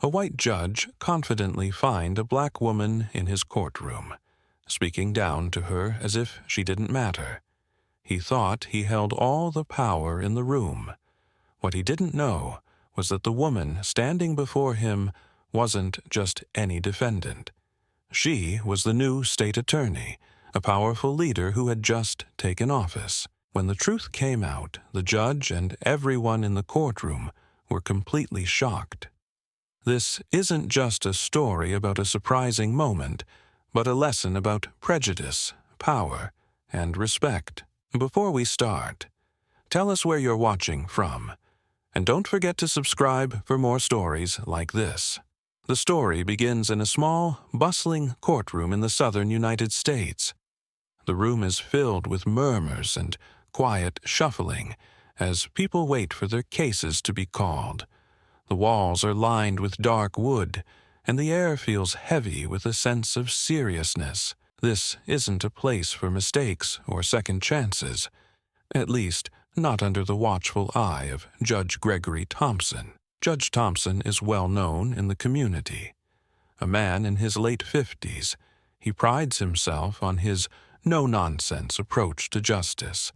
A white judge confidently fined a black woman in his courtroom, speaking down to her as if she didn't matter. He thought he held all the power in the room. What he didn't know was that the woman standing before him wasn't just any defendant. She was the new state attorney, a powerful leader who had just taken office. When the truth came out, the judge and everyone in the courtroom were completely shocked. This isn't just a story about a surprising moment, but a lesson about prejudice, power, and respect. Before we start, tell us where you're watching from, and don't forget to subscribe for more stories like this. The story begins in a small, bustling courtroom in the southern United States. The room is filled with murmurs and quiet shuffling as people wait for their cases to be called. The walls are lined with dark wood, and the air feels heavy with a sense of seriousness. This isn't a place for mistakes or second chances, at least not under the watchful eye of Judge Gregory Thompson. Judge Thompson is well known in the community. A man in his late 50s, he prides himself on his no-nonsense approach to justice.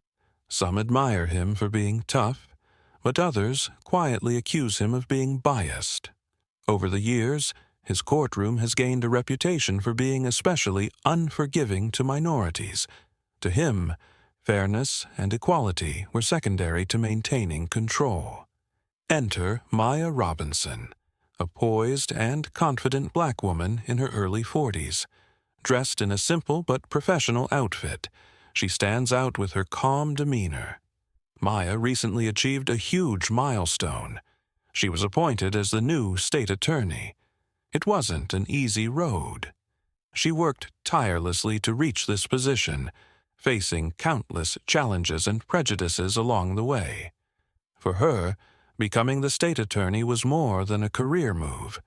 Some admire him for being tough, but others quietly accuse him of being biased. Over the years, his courtroom has gained a reputation for being especially unforgiving to minorities. To him, fairness and equality were secondary to maintaining control. Enter Maya Robinson, a poised and confident black woman in her early 40s. Dressed in a simple but professional outfit, she stands out with her calm demeanor. Maya recently achieved a huge milestone. She was appointed as the new state attorney. It wasn't an easy road. She worked tirelessly to reach this position, facing countless challenges and prejudices along the way. For her, becoming the state attorney was more than a career move.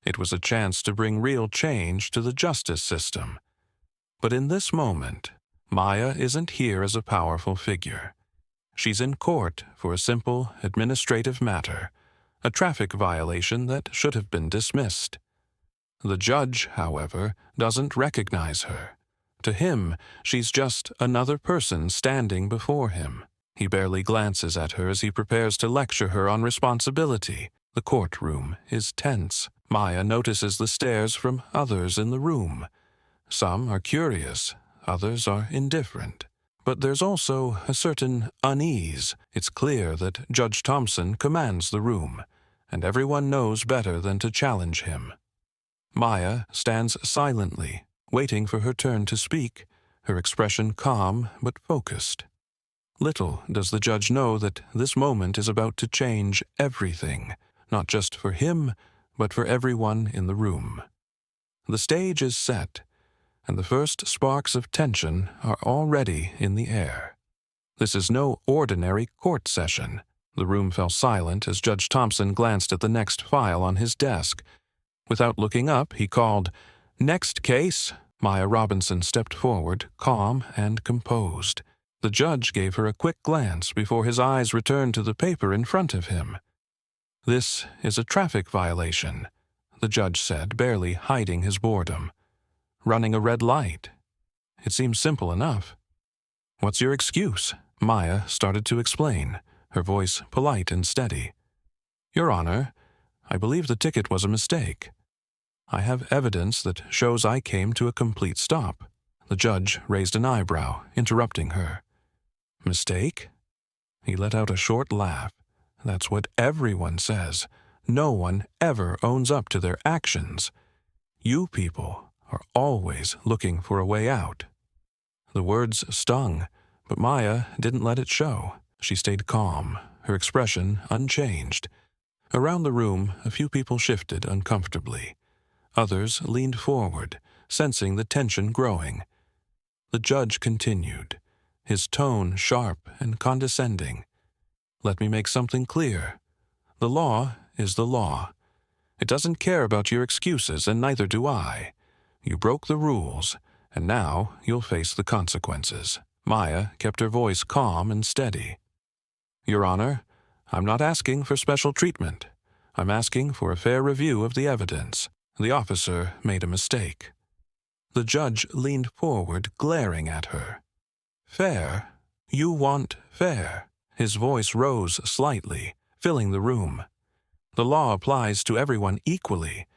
It was a chance to bring real change to the justice system. But in this moment, Maya isn't here as a powerful figure. She's in court for a simple administrative matter, a traffic violation that should have been dismissed. The judge, however, doesn't recognize her. To him, she's just another person standing before him. He barely glances at her as he prepares to lecture her on responsibility. The courtroom is tense. Maya notices the stares from others in the room. Some are curious, others are indifferent. But there's also a certain unease. It's clear that Judge Thompson commands the room, and everyone knows better than to challenge him. Maya stands silently, waiting for her turn to speak, her expression calm but focused. Little does the judge know that this moment is about to change everything, not just for him, but for everyone in the room. The stage is set, and the first sparks of tension are already in the air. This is no ordinary court session. The room fell silent as Judge Thompson glanced at the next file on his desk. Without looking up, he called, "Next case." Maya Robinson stepped forward, calm and composed. The judge gave her a quick glance before his eyes returned to the paper in front of him. "This is a traffic violation," the judge said, barely hiding his boredom. "Running a red light. It seems simple enough." "What's your excuse?" Maya started to explain, her voice polite and steady. "Your Honor, I believe the ticket was a mistake. I have evidence that shows I came to a complete stop." The judge raised an eyebrow, interrupting her. "Mistake?" He let out a short laugh. "That's what everyone says. No one ever owns up to their actions. You people are always looking for a way out." The words stung, but Maya didn't let it show. She stayed calm, her expression unchanged. Around the room, a few people shifted uncomfortably. Others leaned forward, sensing the tension growing. The judge continued, his tone sharp and condescending. "Let me make something clear. The law is the law. It doesn't care about your excuses, and neither do I. You broke the rules, and now you'll face the consequences." Maya kept her voice calm and steady. "Your Honor, I'm not asking for special treatment. I'm asking for a fair review of the evidence. The officer made a mistake." The judge leaned forward, glaring at her. "Fair? You want fair?" His voice rose slightly, filling the room. "The law applies to everyone equally.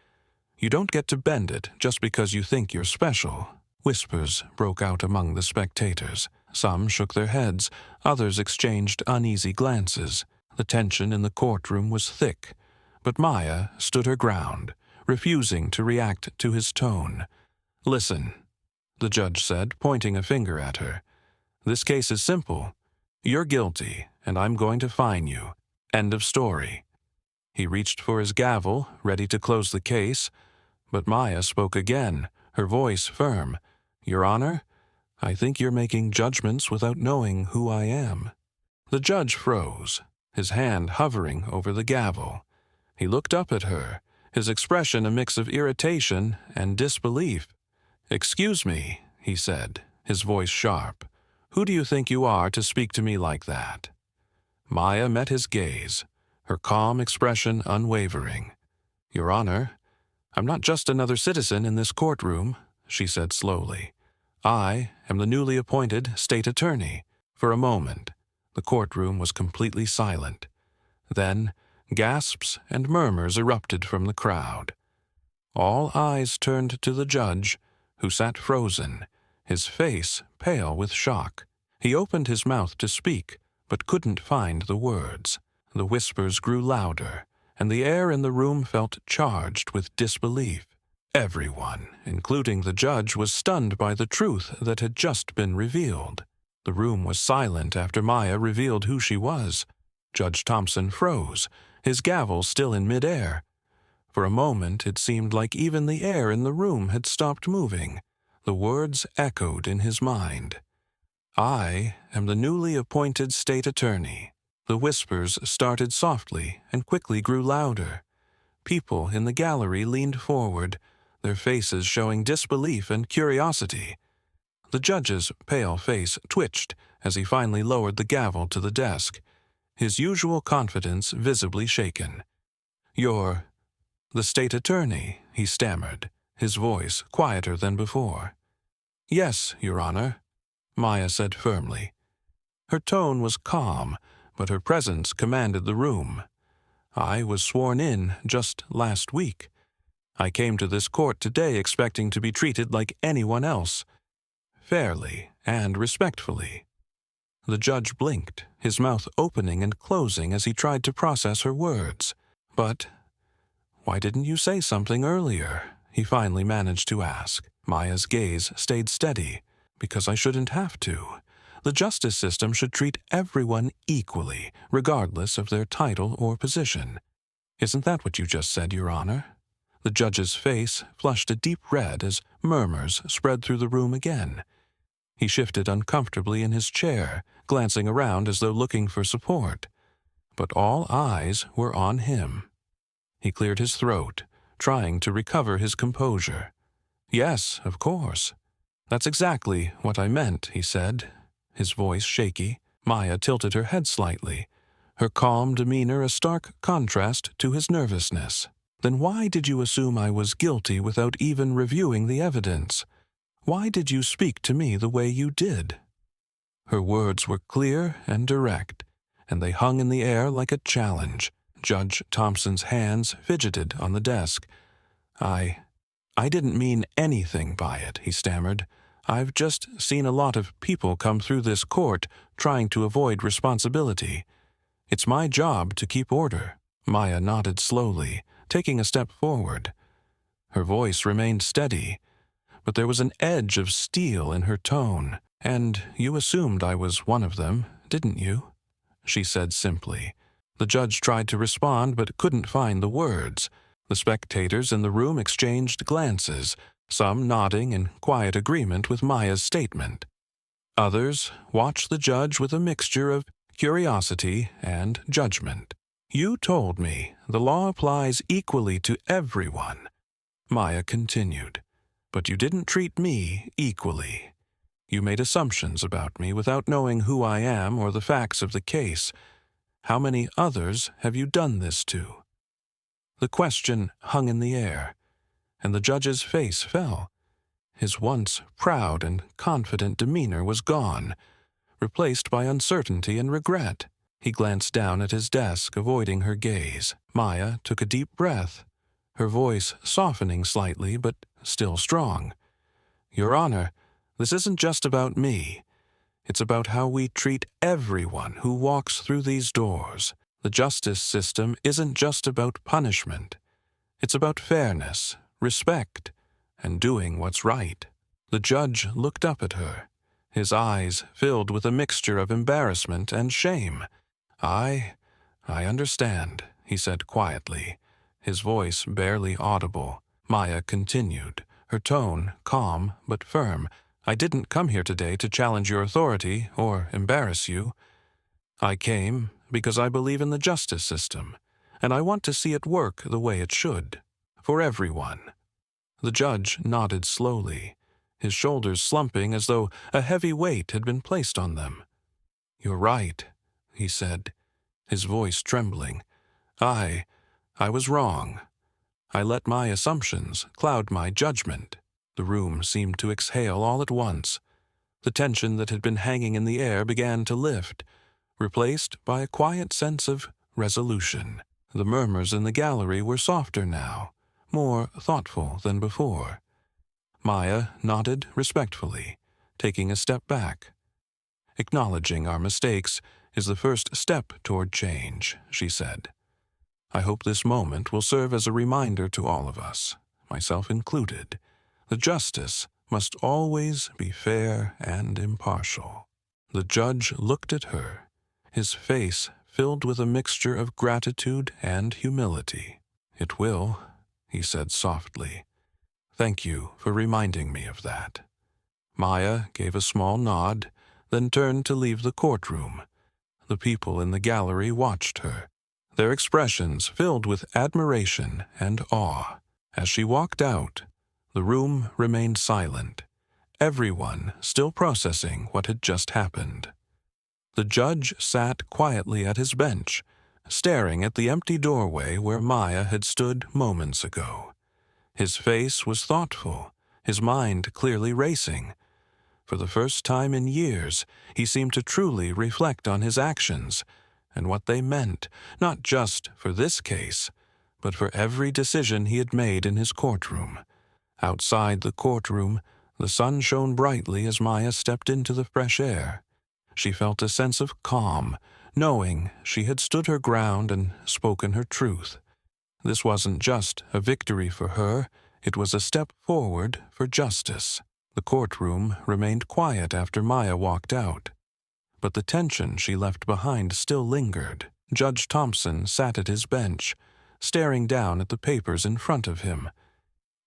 You don't get to bend it just because you think you're special." Whispers broke out among the spectators. Some shook their heads, others exchanged uneasy glances. The tension in the courtroom was thick, but Maya stood her ground, refusing to react to his tone. "Listen," the judge said, pointing a finger at her. "This case is simple. You're guilty, and I'm going to fine you. End of story." He reached for his gavel, ready to close the case, but Maya spoke again, her voice firm. "Your Honor, I think you're making judgments without knowing who I am." The judge froze, his hand hovering over the gavel. He looked up at her, his expression a mix of irritation and disbelief. "Excuse me," he said, his voice sharp. "Who do you think you are to speak to me like that?" Maya met his gaze, her calm expression unwavering. "Your Honor, I'm not just another citizen in this courtroom," she said slowly. "I am the newly appointed state attorney." For a moment, the courtroom was completely silent. Then, gasps and murmurs erupted from the crowd. All eyes turned to the judge, who sat frozen, his face pale with shock. He opened his mouth to speak, but couldn't find the words. The whispers grew louder, and the air in the room felt charged with disbelief. Everyone, including the judge, was stunned by the truth that had just been revealed. The room was silent after Maya revealed who she was. Judge Thompson froze, his gavel still in midair. For a moment it seemed like even the air in the room had stopped moving. The words echoed in his mind. "I am the newly appointed state attorney." The whispers started softly and quickly grew louder. People in the gallery leaned forward, their faces showing disbelief and curiosity. The judge's pale face twitched as he finally lowered the gavel to the desk, his usual confidence visibly shaken. "You're the state attorney," he stammered, his voice quieter than before. "Yes, Your Honor," Maya said firmly. Her tone was calm, but her presence commanded the room. "I was sworn in just last week. I came to this court today expecting to be treated like anyone else, fairly and respectfully." The judge blinked, his mouth opening and closing as he tried to process her words. "But why didn't you say something earlier?" he finally managed to ask. Maya's gaze stayed steady. "Because I shouldn't have to. The justice system should treat everyone equally, regardless of their title or position." "Isn't that what you just said, Your Honor?" The judge's face flushed a deep red as murmurs spread through the room again. He shifted uncomfortably in his chair, glancing around as though looking for support. But all eyes were on him. He cleared his throat, trying to recover his composure. "Yes, of course. That's exactly what I meant," he said, his voice shaky. Maya tilted her head slightly, her calm demeanor a stark contrast to his nervousness. "Then why did you assume I was guilty without even reviewing the evidence? Why did you speak to me the way you did?" Her words were clear and direct, and they hung in the air like a challenge. Judge Thompson's hands fidgeted on the desk. I didn't mean anything by it," he stammered. "I've just seen a lot of people come through this court trying to avoid responsibility. It's my job to keep order." Maya nodded slowly, taking a step forward. Her voice remained steady, but there was an edge of steel in her tone. "And you assumed I was one of them, didn't you?" she said simply. The judge tried to respond but couldn't find the words. The spectators in the room exchanged glances, some nodding in quiet agreement with Maya's statement. Others watched the judge with a mixture of curiosity and judgment. "You told me the law applies equally to everyone," Maya continued, "but you didn't treat me equally. You made assumptions about me without knowing who I am or the facts of the case. How many others have you done this to?" The question hung in the air, and the judge's face fell. His once proud and confident demeanor was gone, replaced by uncertainty and regret. He glanced down at his desk, avoiding her gaze. Maya took a deep breath, her voice softening slightly but still strong. "Your Honor, this isn't just about me. It's about how we treat everyone who walks through these doors. The justice system isn't just about punishment. It's about fairness, respect, and doing what's right." The judge looked up at her, his eyes filled with a mixture of embarrassment and shame. I understand," he said quietly, his voice barely audible. Maya continued, her tone calm but firm. "I didn't come here today to challenge your authority or embarrass you. I came because I believe in the justice system, and I want to see it work the way it should, for everyone." The judge nodded slowly, his shoulders slumping as though a heavy weight had been placed on them. "You're right," he said, his voice trembling. I was wrong. I let my assumptions cloud my judgment." The room seemed to exhale all at once. The tension that had been hanging in the air began to lift, replaced by a quiet sense of resolution. The murmurs in the gallery were softer now, more thoughtful than before. Maya nodded respectfully, taking a step back. "Acknowledging our mistakes is the first step toward change," she said. "I hope this moment will serve as a reminder to all of us, myself included. The justice must always be fair and impartial." The judge looked at her, his face filled with a mixture of gratitude and humility. "It will," he said softly. "Thank you for reminding me of that." Maya gave a small nod, then turned to leave the courtroom. The people in the gallery watched her, their expressions filled with admiration and awe. As she walked out, the room remained silent, everyone still processing what had just happened. The judge sat quietly at his bench, staring at the empty doorway where Maya had stood moments ago. His face was thoughtful, his mind clearly racing. For the first time in years, he seemed to truly reflect on his actions and what they meant, not just for this case, but for every decision he had made in his courtroom. Outside the courtroom, the sun shone brightly as Maya stepped into the fresh air. She felt a sense of calm, knowing she had stood her ground and spoken her truth. This wasn't just a victory for her, it was a step forward for justice. The courtroom remained quiet after Maya walked out, but the tension she left behind still lingered. Judge Thompson sat at his bench, staring down at the papers in front of him.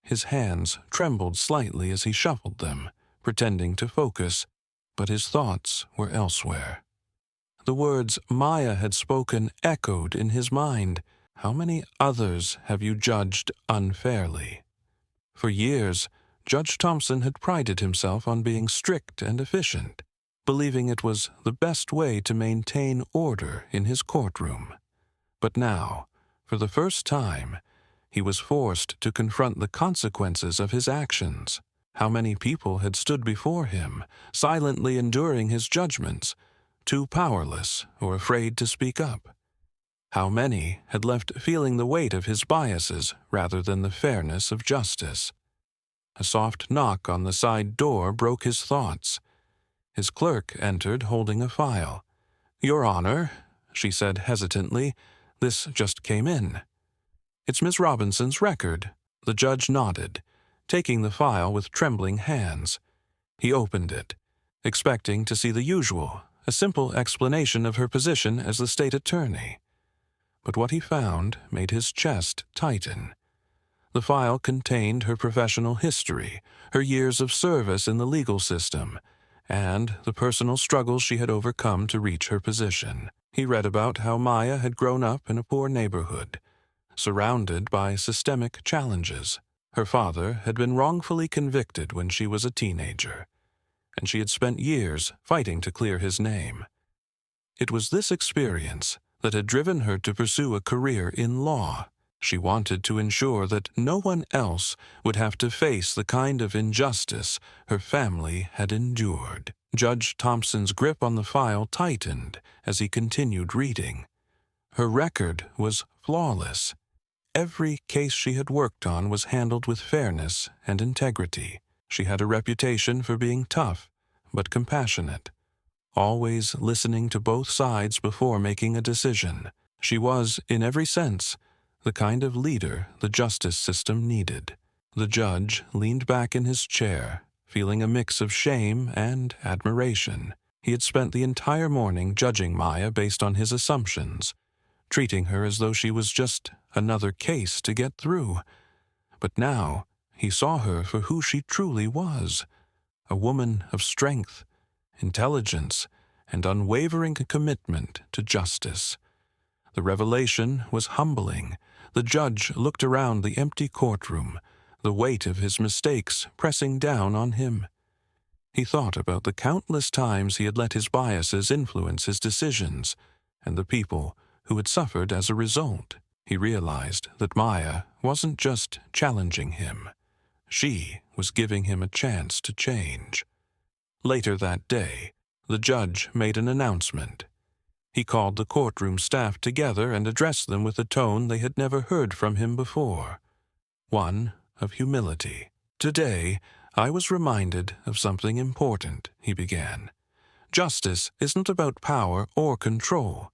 His hands trembled slightly as he shuffled them, pretending to focus, but his thoughts were elsewhere. The words Maya had spoken echoed in his mind. "How many others have you judged unfairly?" For years, Judge Thompson had prided himself on being strict and efficient, believing it was the best way to maintain order in his courtroom. But now, for the first time, he was forced to confront the consequences of his actions. How many people had stood before him, silently enduring his judgments, too powerless or afraid to speak up? How many had left feeling the weight of his biases rather than the fairness of justice? A soft knock on the side door broke his thoughts. His clerk entered holding a file. "Your Honor," she said hesitantly, "this just came in." "It's Miss Robinson's record." The judge nodded, taking the file with trembling hands. He opened it, expecting to see the usual, a simple explanation of her position as the state attorney. But what he found made his chest tighten. The file contained her professional history, her years of service in the legal system, and the personal struggles she had overcome to reach her position. He read about how Maya had grown up in a poor neighborhood, surrounded by systemic challenges. Her father had been wrongfully convicted when she was a teenager, and she had spent years fighting to clear his name. It was this experience that had driven her to pursue a career in law. She wanted to ensure that no one else would have to face the kind of injustice her family had endured. Judge Thompson's grip on the file tightened as he continued reading. Her record was flawless. Every case she had worked on was handled with fairness and integrity. She had a reputation for being tough, but compassionate, always listening to both sides before making a decision. She was, in every sense, the kind of leader the justice system needed. The judge leaned back in his chair, feeling a mix of shame and admiration. He had spent the entire morning judging Maya based on his assumptions, treating her as though she was just another case to get through. But now he saw her for who she truly was, a woman of strength, intelligence, and unwavering commitment to justice. The revelation was humbling. The judge looked around the empty courtroom, the weight of his mistakes pressing down on him. He thought about the countless times he had let his biases influence his decisions, and the people who had suffered as a result. He realized that Maya wasn't just challenging him. She was giving him a chance to change. Later that day, the judge made an announcement. He called the courtroom staff together and addressed them with a tone they had never heard from him before, one of humility. "Today, I was reminded of something important," he began. "Justice isn't about power or control.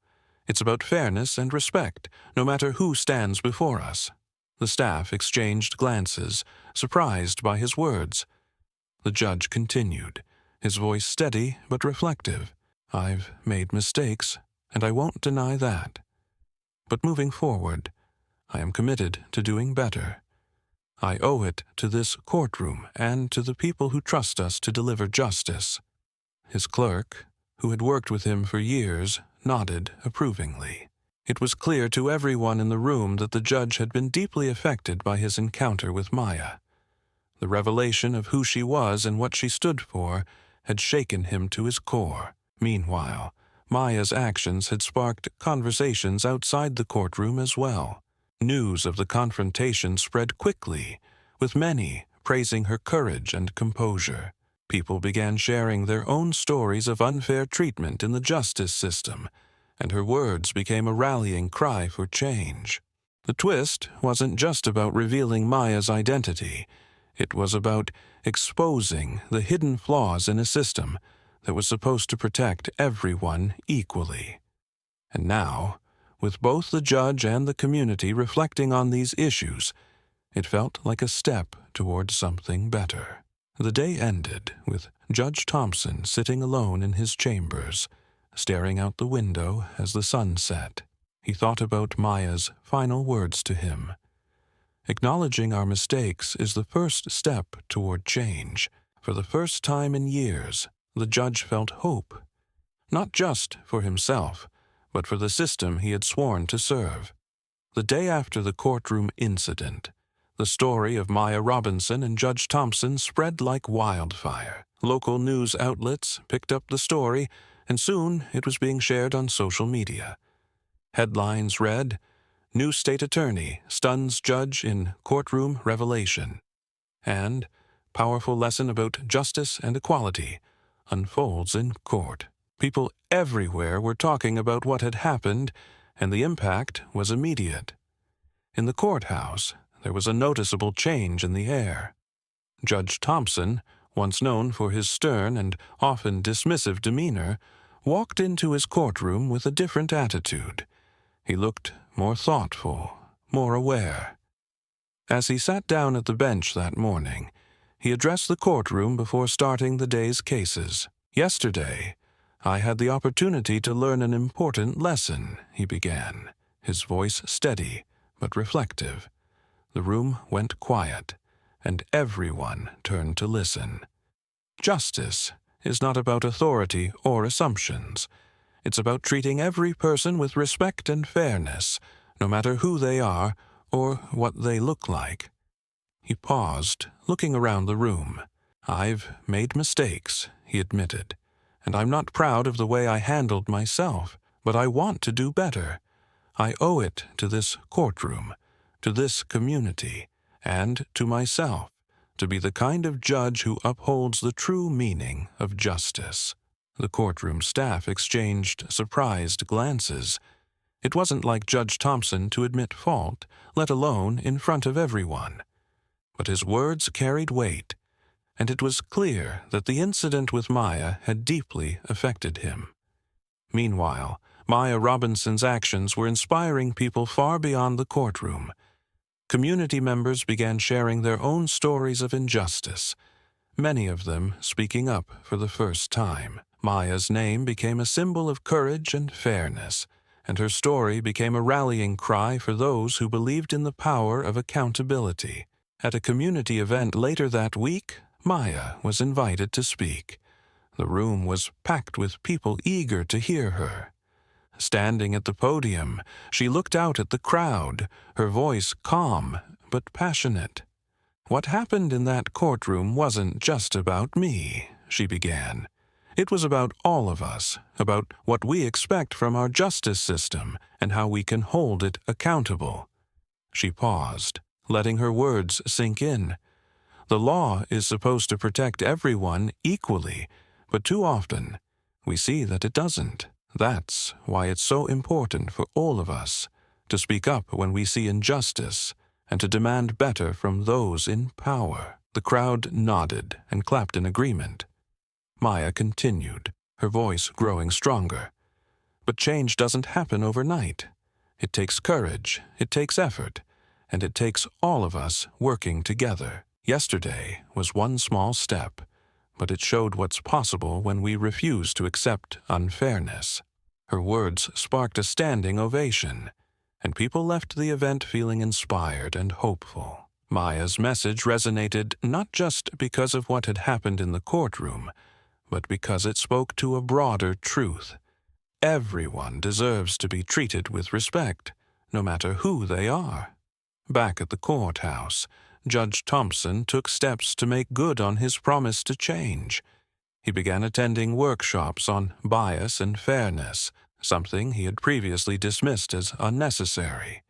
It's about fairness and respect, no matter who stands before us." The staff exchanged glances, surprised by his words. The judge continued, his voice steady but reflective. "I've made mistakes, and I won't deny that. But moving forward, I am committed to doing better. I owe it to this courtroom and to the people who trust us to deliver justice." His clerk, who had worked with him for years, nodded approvingly. It was clear to everyone in the room that the judge had been deeply affected by his encounter with Maya. The revelation of who she was and what she stood for had shaken him to his core. Meanwhile, Maya's actions had sparked conversations outside the courtroom as well. News of the confrontation spread quickly, with many praising her courage and composure. People began sharing their own stories of unfair treatment in the justice system, and her words became a rallying cry for change. The twist wasn't just about revealing Maya's identity. It was about exposing the hidden flaws in a system that was supposed to protect everyone equally. And now, with both the judge and the community reflecting on these issues, it felt like a step toward something better. The day ended with Judge Thompson sitting alone in his chambers, staring out the window as the sun set. He thought about Maya's final words to him. "Acknowledging our mistakes is the first step toward change." For the first time in years, the judge felt hope, not just for himself, but for the system he had sworn to serve. The day after the courtroom incident, the story of Maya Robinson and Judge Thompson spread like wildfire. Local news outlets picked up the story, and soon it was being shared on social media. Headlines read, "New State Attorney Stuns Judge in Courtroom Revelation," and "Powerful Lesson About Justice and Equality Unfolds in Court." People everywhere were talking about what had happened, and the impact was immediate. In the courthouse, there was a noticeable change in the air. Judge Thompson, once known for his stern and often dismissive demeanor, walked into his courtroom with a different attitude. He looked more thoughtful, more aware. As he sat down at the bench that morning, he addressed the courtroom before starting the day's cases. "Yesterday, I had the opportunity to learn an important lesson," he began, his voice steady but reflective. The room went quiet, and everyone turned to listen. "Justice is not about authority or assumptions. It's about treating every person with respect and fairness, no matter who they are or what they look like." He paused, looking around the room. "I've made mistakes," he admitted, "and I'm not proud of the way I handled myself, but I want to do better. I owe it to this courtroom, to this community, and to myself, to be the kind of judge who upholds the true meaning of justice. The courtroom staff exchanged surprised glances. It wasn't like Judge Thompson to admit fault, let alone in front of everyone. But his words carried weight, and it was clear that the incident with Maya had deeply affected him. Meanwhile, Maya Robinson's actions were inspiring people far beyond the courtroom. Community members began sharing their own stories of injustice, many of them speaking up for the first time. Maya's name became a symbol of courage and fairness, and her story became a rallying cry for those who believed in the power of accountability. At a community event later that week, Maya was invited to speak. The room was packed with people eager to hear her. Standing at the podium, she looked out at the crowd, her voice calm but passionate. "What happened in that courtroom wasn't just about me," she began. "It was about all of us, about what we expect from our justice system and how we can hold it accountable." She paused, letting her words sink in. The law is supposed to protect everyone equally, but too often we see that it doesn't. That's why it's so important for all of us to speak up when we see injustice and to demand better from those in power. The crowd nodded and clapped in agreement. Maya continued, her voice growing stronger. "But change doesn't happen overnight. It takes courage, it takes effort, and it takes all of us working together. Yesterday was one small step, but it showed what's possible when we refuse to accept unfairness." Her words sparked a standing ovation, and people left the event feeling inspired and hopeful. Maya's message resonated not just because of what had happened in the courtroom, but because it spoke to a broader truth. Everyone deserves to be treated with respect, no matter who they are. Back at the courthouse, Judge Thompson took steps to make good on his promise to change. He began attending workshops on bias and fairness, something he had previously dismissed as unnecessary.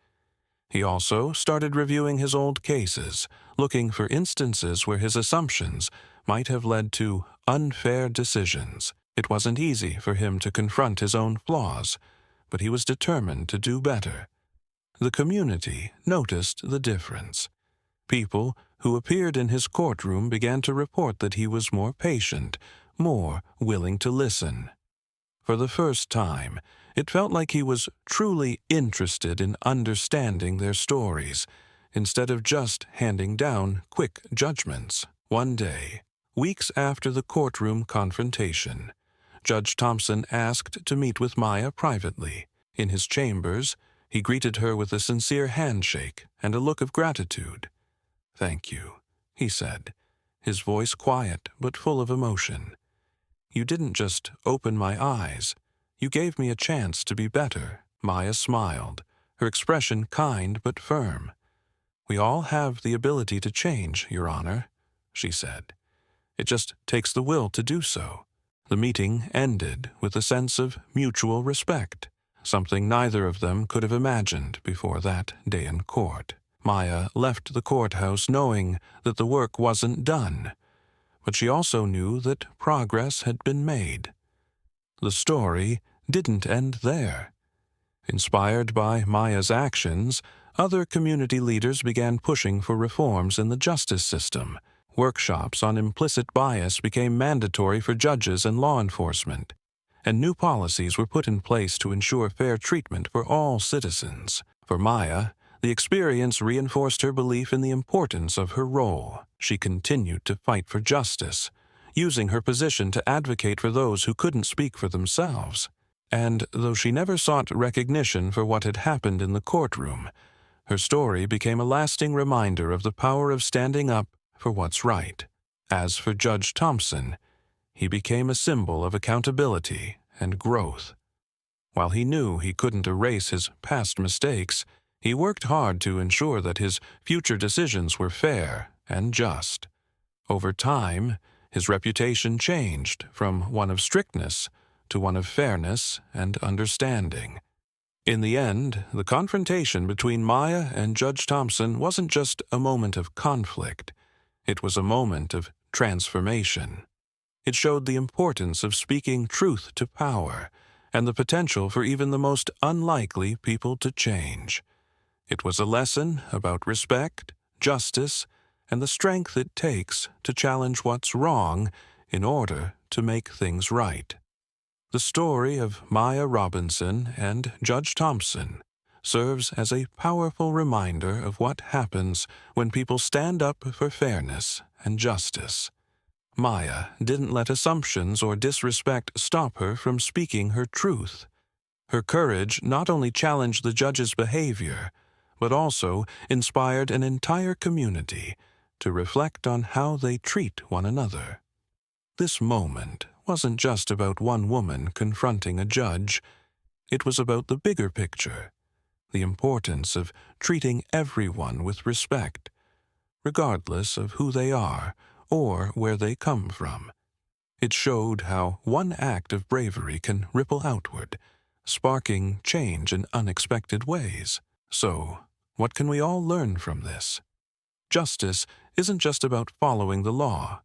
He also started reviewing his old cases, looking for instances where his assumptions might have led to unfair decisions. It wasn't easy for him to confront his own flaws, but he was determined to do better. The community noticed the difference. People who appeared in his courtroom began to report that he was more patient, more willing to listen. For the first time, it felt like he was truly interested in understanding their stories, instead of just handing down quick judgments. One day, weeks after the courtroom confrontation, Judge Thompson asked to meet with Maya privately. In his chambers, he greeted her with a sincere handshake and a look of gratitude. "Thank you," he said, his voice quiet but full of emotion. "You didn't just open my eyes. You gave me a chance to be better." Maya smiled, her expression kind but firm. "We all have the ability to change, Your Honor," she said. "It just takes the will to do so." The meeting ended with a sense of mutual respect, something neither of them could have imagined before that day in court. Maya left the courthouse knowing that the work wasn't done, but she also knew that progress had been made. The story didn't end there. Inspired by Maya's actions, other community leaders began pushing for reforms in the justice system. Workshops on implicit bias became mandatory for judges and law enforcement, and new policies were put in place to ensure fair treatment for all citizens. For Maya, the experience reinforced her belief in the importance of her role. She continued to fight for justice, using her position to advocate for those who couldn't speak for themselves. And though she never sought recognition for what had happened in the courtroom, her story became a lasting reminder of the power of standing up for what's right. As for Judge Thompson, he became a symbol of accountability and growth. While he knew he couldn't erase his past mistakes, he worked hard to ensure that his future decisions were fair and just. Over time, his reputation changed from one of strictness to one of fairness and understanding. In the end, the confrontation between Maya and Judge Thompson wasn't just a moment of conflict. It was a moment of transformation. It showed the importance of speaking truth to power and the potential for even the most unlikely people to change. It was a lesson about respect, justice, and the strength it takes to challenge what's wrong in order to make things right. The story of Maya Robinson and Judge Thompson serves as a powerful reminder of what happens when people stand up for fairness and justice. Maya didn't let assumptions or disrespect stop her from speaking her truth. Her courage not only challenged the judge's behavior, but also inspired an entire community to reflect on how they treat one another. This moment wasn't just about one woman confronting a judge. It was about the bigger picture, the importance of treating everyone with respect, regardless of who they are or where they come from. It showed how one act of bravery can ripple outward, sparking change in unexpected ways. So, what can we all learn from this? Justice isn't just about following the law.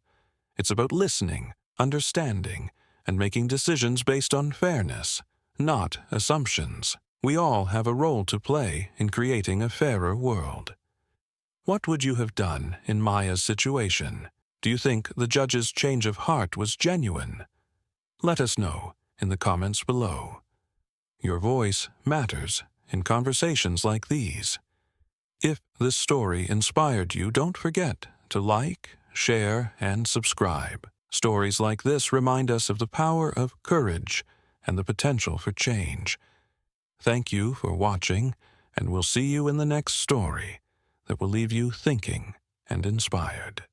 It's about listening, understanding, and making decisions based on fairness, not assumptions. We all have a role to play in creating a fairer world. What would you have done in Maya's situation? Do you think the judge's change of heart was genuine? Let us know in the comments below. Your voice matters in conversations like these. If this story inspired you, don't forget to like, share, and subscribe. Stories like this remind us of the power of courage and the potential for change. Thank you for watching, and we'll see you in the next story that will leave you thinking and inspired.